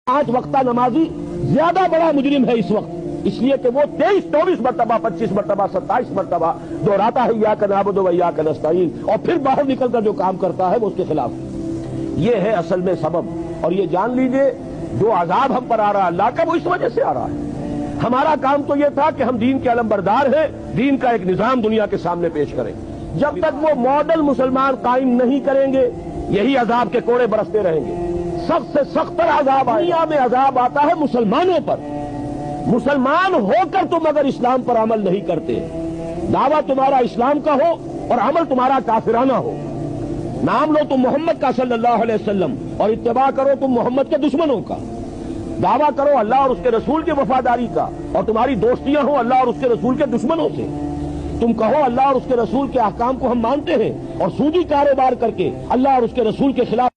5 वक्ता नमाजी ज्यादा बड़ा मुजरिम है इस वक्त, इसलिए कि वो 23-24 मरतबा 25 मरतबा 27 मरतबा दोहराता है इय्याक नअबुदु व इय्याक नस्तईन, और फिर बाहर निकलकर जो काम करता है वो उसके खिलाफ। ये है असल में सबब। और ये जान लीजिए जो अजाब हम पर आ रहा है अल्लाह का, वो इस वजह से आ रहा है। हमारा काम तो ये था कि हम दीन के अलमबरदार हैं, दीन का एक निजाम दुनिया के सामने पेश करें। जब तक वो मॉडल मुसलमान कायम नहीं करेंगे यही अजाब के कोड़े बरसते रहेंगे। सबसे सख्त अजाब दुनिया में अजाब आता है मुसलमानों पर। मुसलमान होकर तुम अगर इस्लाम पर अमल नहीं करते, दावा तुम्हारा इस्लाम का हो और अमल तुम्हारा काफिराना हो, नाम लो तुम मोहम्मद का सल्लल्लाहु अलैहि वसल्लम और इत्तिबा करो तुम मोहम्मद के दुश्मनों का, दावा करो अल्लाह और उसके रसूल की वफादारी का और तुम्हारी दोस्तियां हो अल्लाह और उसके रसूल के दुश्मनों से। तुम कहो अल्लाह और उसके रसूल के अहकाम को हम मानते हैं और सूदी कारोबार करके अल्लाह और उसके रसूल के खिलाफ